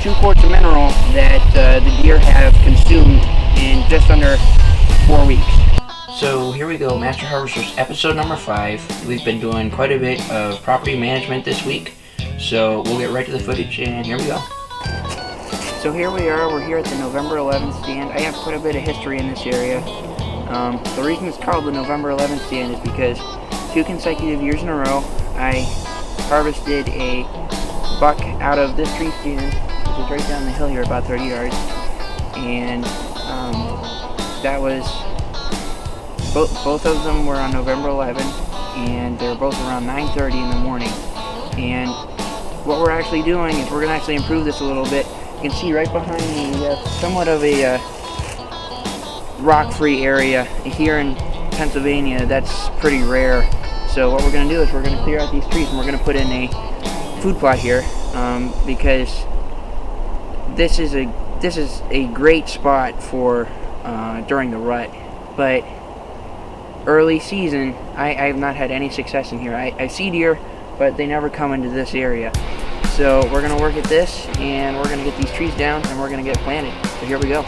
2 quarts of mineral that the deer have consumed in just under 4 weeks. So here we go, Master Harvesters episode number 5. We've been doing quite a bit of property management this week, so we'll get right to the footage, and here we go. So here we are, we're here at the November 11th stand. I have quite a bit of history in this area. The reason it's called the November 11th stand is because 2 consecutive years in a row, I harvested a buck out of this tree stand, which is right down the hill here, about 30 yards. And that was, both of them were on November 11th, and they were both around 9:30 in the morning. And what we're actually doing is we're going to actually improve this a little bit. You can see right behind me somewhat of a rock-free area here in Pennsylvania. That's pretty rare. So what we're going to do is we're going to clear out these trees and we're going to put in a food plot here because this is a great spot for during the rut. But early season, I have not had any success in here. I see deer, but they never come into this area. So we're going to work at this, and we're going to get these trees down, and we're going to get planted. So here we go.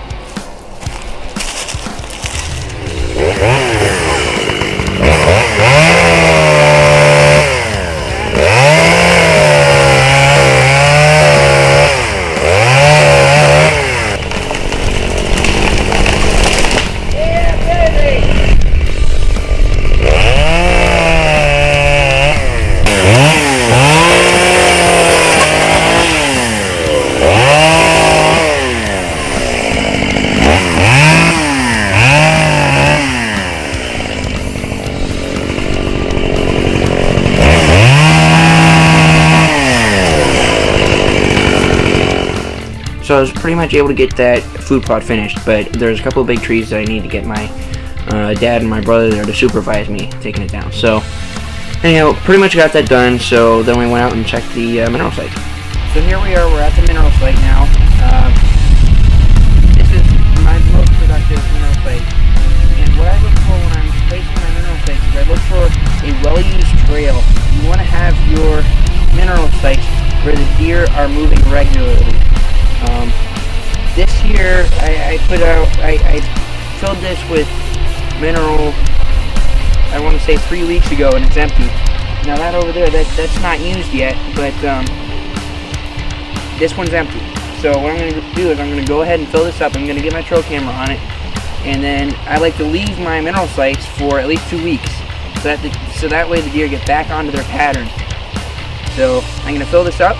So I was pretty much able to get that food plot finished, but there's a couple of big trees that I need to get my dad and my brother there to supervise me taking it down. So anyhow, pretty much got that done, so then we went out and checked the mineral site. So here we are, we're at the mineral site now. This is my most productive mineral site. And what I look for when I'm placing my mineral sites is I look for a well-used trail. You want to have your mineral sites where the deer are moving regularly. This here, I filled this with mineral, I want to say 3 weeks ago, and it's empty. Now that over there, that's not used yet, but this one's empty. So what I'm going to do is I'm going to go ahead and fill this up. I'm going to get my trail camera on it, and then I like to leave my mineral sites for at least 2 weeks, so that way the deer get back onto their pattern. So I'm going to fill this up,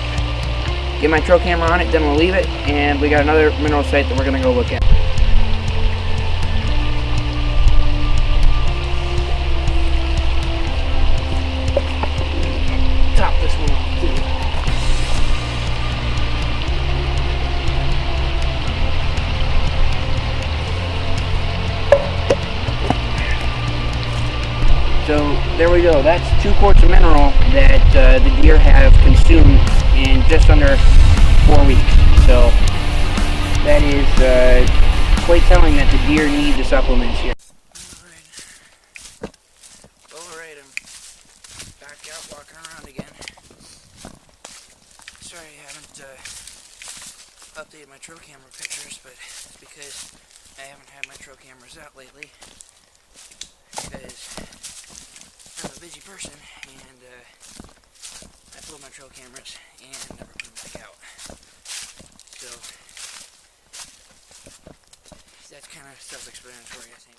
get my trail camera on it, then we'll leave it, and we got another mineral site that we're going to go look at. Top this one off too. So there we go, that's 2 quarts of mineral that the deer have consumed in just under 4 weeks. So that is quite telling that the deer need the supplements here. Alright, I'm back out walking around again. Sorry I haven't updated my trail camera pictures, but it's because I haven't had my trail cameras out lately. Because I'm a busy person, and I pulled my trail cameras and never put them back out. So that's kind of self-explanatory, I think.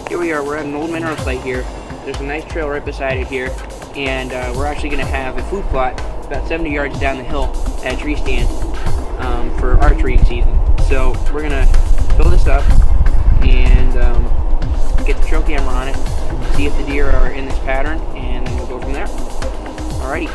Here we are, we're at an old mineral site here. There's a nice trail right beside it here, and we're actually going to have a food plot about 70 yards down the hill at a tree stand for archery season. So we're going to fill this up and get the trail camera on it, see if the deer are in this pattern, and then we'll go from there. Alrighty.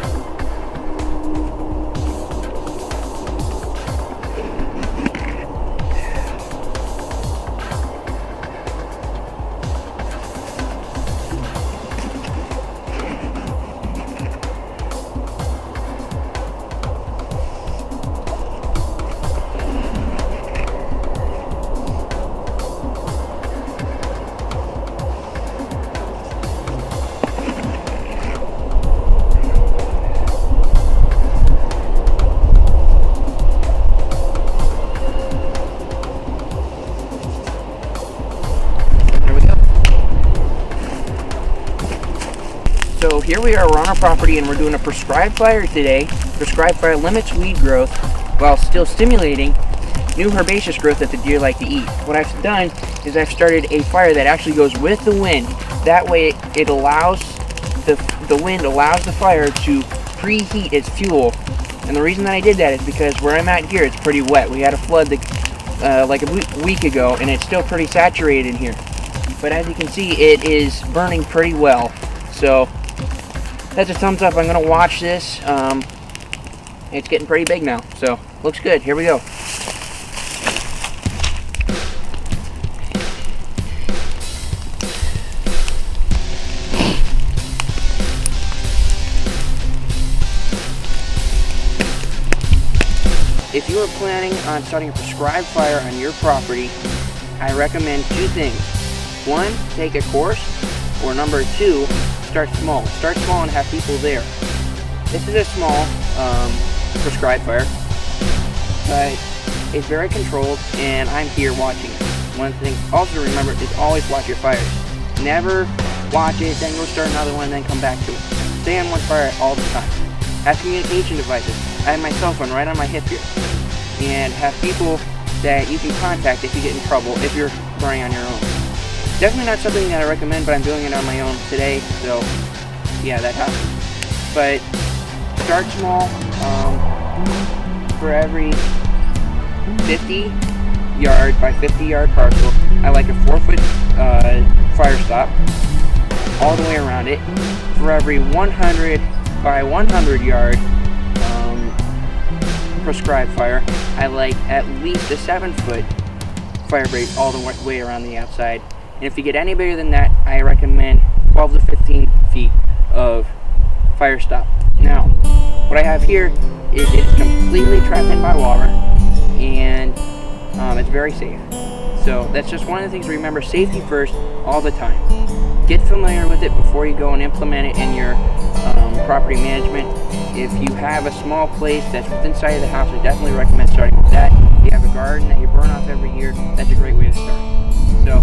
So here we are, we're on our property and we're doing a prescribed fire today. Prescribed fire limits weed growth while still stimulating new herbaceous growth that the deer like to eat. What I've done is I've started a fire that actually goes with the wind. That way it allows, the wind allows the fire to preheat its fuel. And the reason that I did that is because where I'm at here, it's pretty wet. We had a flood like a week ago and it's still pretty saturated in here. But as you can see, it is burning pretty well. So that's a thumbs up. I'm gonna watch this. It's getting pretty big now, so looks good. Here we go. If you are planning on starting a prescribed fire on your property, I recommend two things. One, take a course, or number two, start small. Start small and have people there. This is a small prescribed fire, but it's very controlled and I'm here watching it. One thing also to remember is always watch your fires. Never watch it, then go start another one, then come back to it. Stay on one fire all the time. Have communication devices. I have my cell phone right on my hip here. And have people that you can contact if you get in trouble, if you're burning on your own. Definitely not something that I recommend, but I'm doing it on my own today, so yeah, that happens. But start small. For every 50 yard by 50 yard parcel, I like a 4-foot fire stop all the way around it. For every 100 by 100 yard prescribed fire, I like at least a 7-foot fire break all the way around the outside. And if you get any bigger than that, I recommend 12 to 15 feet of fire stop. Now, what I have here is it's completely trapped in by water, and it's very safe. So that's just one of the things to remember. Safety first all the time. Get familiar with it before you go and implement it in your property management. If you have a small place that's inside of the house, I definitely recommend starting with that. If you have a garden that you burn off every year, that's a great way to start. So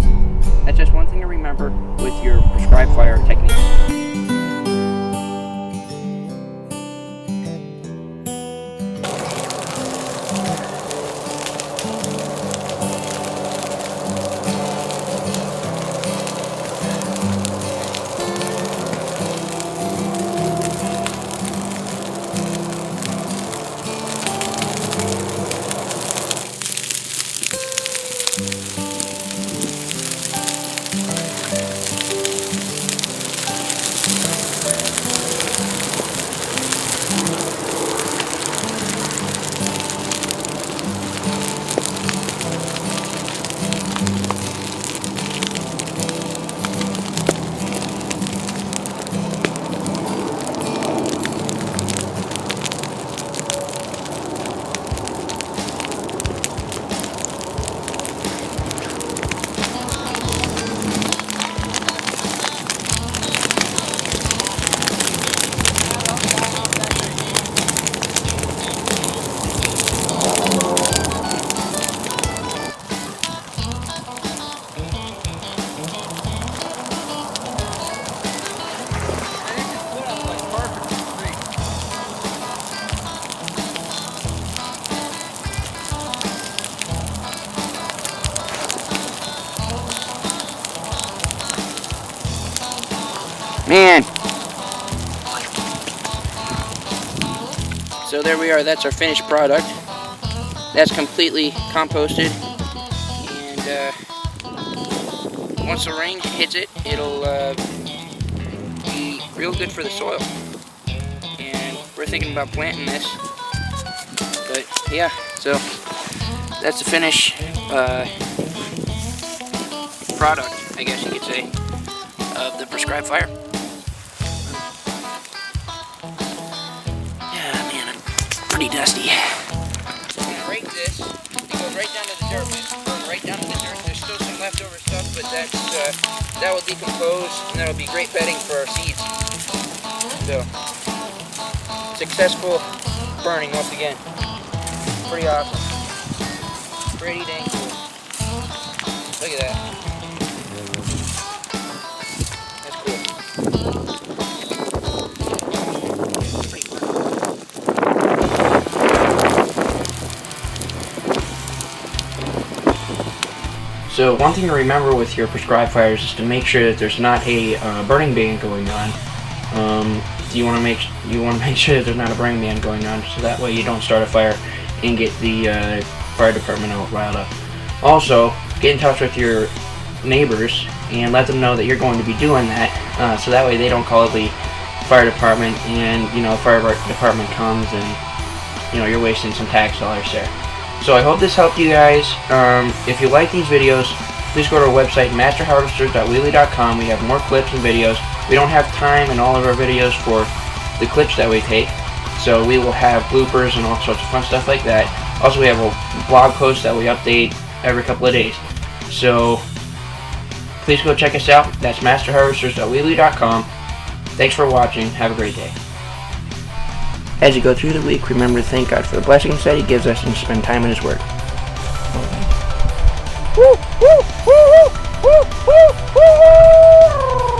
that's just one thing to remember with your prescribed fire techniques. Man! So there we are, that's our finished product. That's completely composted, and once the rain hits it, it'll be real good for the soil. And we're thinking about planting this. But yeah, so that's the finished product, I guess you could say, of the prescribed fire. Pretty dusty. So I'm gonna rake this. It goes right down to the dirt. It's going right down to the dirt. There's still some leftover stuff, but that will decompose and that'll be great bedding for our seeds. So successful burning once again. Pretty awesome. Pretty dang cool. Look at that. That's cool. So one thing to remember with your prescribed fires is to make sure that there's not a burning ban going on. You want to make sure that there's not a burning ban going on, so that way you don't start a fire and get the fire department all riled up. Also, get in touch with your neighbors and let them know that you're going to be doing that, so that way they don't call the fire department and the fire department comes and you're wasting some tax dollars there. So I hope this helped you guys. If you like these videos, please go to our website, masterharvesters.weebly.com. We have more clips and videos. We don't have time in all of our videos for the clips that we take, so we will have bloopers and all sorts of fun stuff like that. Also, we have a blog post that we update every couple of days. So please go check us out. That's masterharvesters.weebly.com. Thanks for watching. Have a great day. As you go through the week, remember to thank God for the blessings that He gives us and spend time in His Word. Woo, woo, woo, woo, woo, woo, woo.